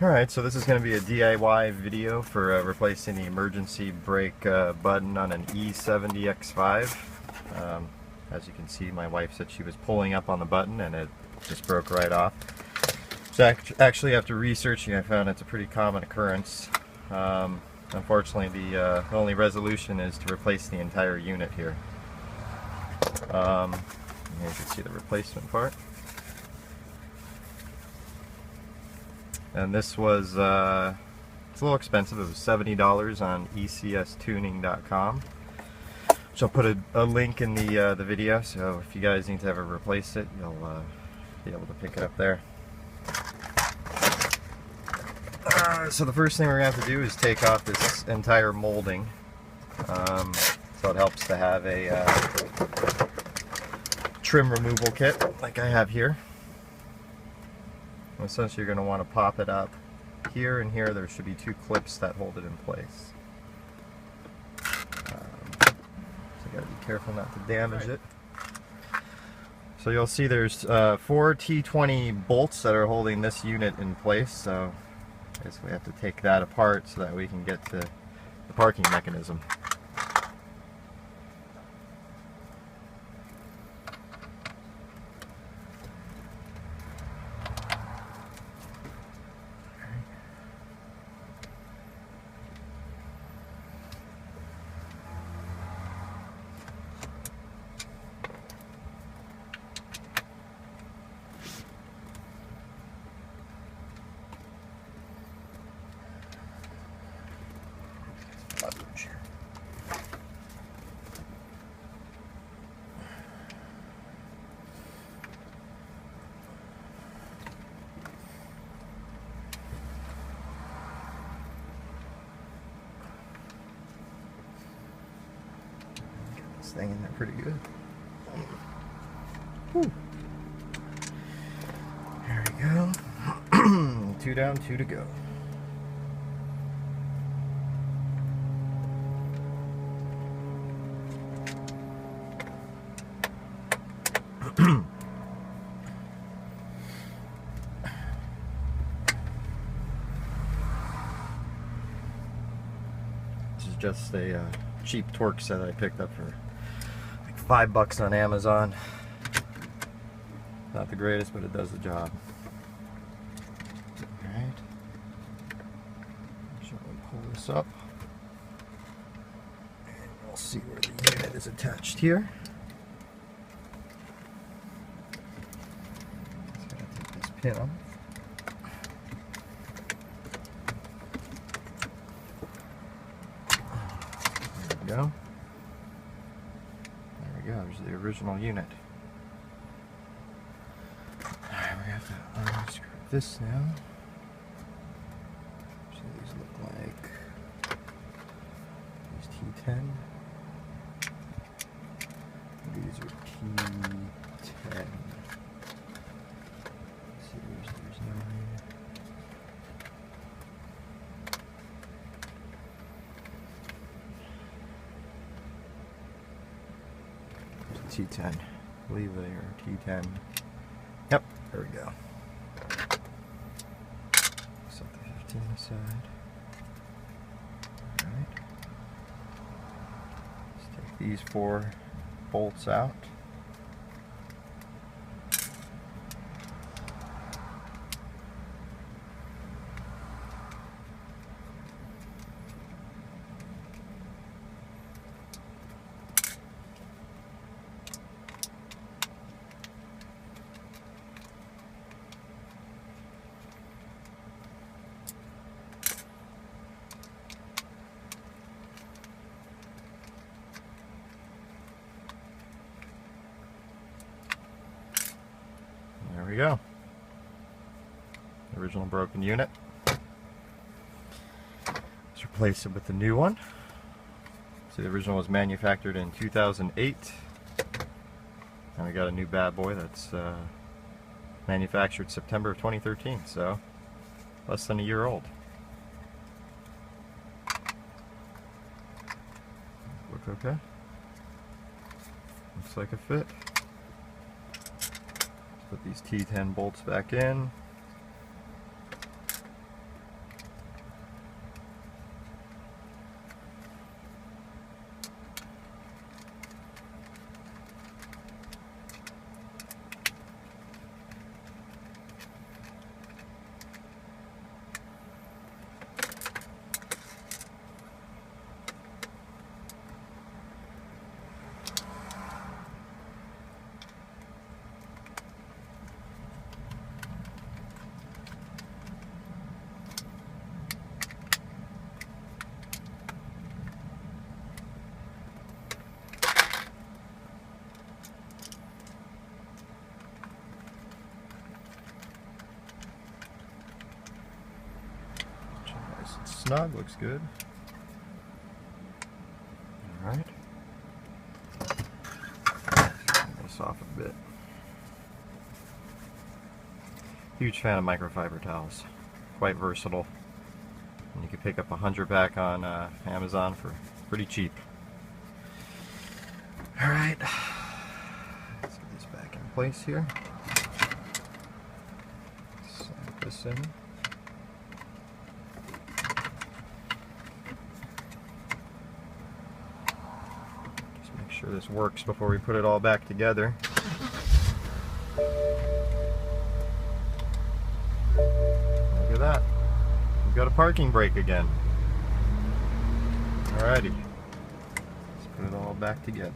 Alright, so this is going to be a DIY video for replacing the emergency brake button on an E70 X5. As you can see, my wife said she was pulling up on the button and it just broke right off. So actually, after researching, I found it's a pretty common occurrence. Unfortunately, the only resolution is to replace the entire unit here. Here you can see the replacement part. And this was, it's a little expensive. It was $70 on ecstuning.com. So I'll put a link in the video, so if you guys need to ever replace it, you'll be able to pick it up there. So the first thing we're going to have to do is take off this entire molding. So it helps to have a trim removal kit like I have here. Essentially, you're going to want to pop it up here and here. There should be two clips that hold it in place. So you got to be careful not to damage it. So you'll see there's 4 T20 bolts that are holding this unit in place. So I guess we have to take that apart so that we can get to the parking mechanism. Thing in there pretty good. Whew. There we go. 2 down, 2 to go. This is just a cheap torque set I picked up for $5 on Amazon. Not the greatest, but it does the job. Alright. So we pull this up. And we'll see where the unit is attached here. Just gotta take this pin off. There we go. There's the original unit. Alright, we have to unscrew this now. So these look like these T10. These are T10. Let's see, there's 9. T10. I believe they are T10. Yep, there we go. Set the 15 aside. Alright. Let's take these 4 bolts out. There we go. Original broken unit. Let's replace it with the new one. So the original was manufactured in 2008. And we got a new bad boy that's manufactured September of 2013, so less than a year old. Look okay. Looks like a fit. Put these T10 bolts back in. snug, looks good. Alright. Turn this off a bit. Huge fan of microfiber towels. Quite versatile. And you can pick up 100 back on Amazon for pretty cheap. Alright. Let's get this back in place here. Snap this in. Just make sure this works before we put it all back together. Look at that. We've got a parking brake again. Alrighty. Let's put it all back together.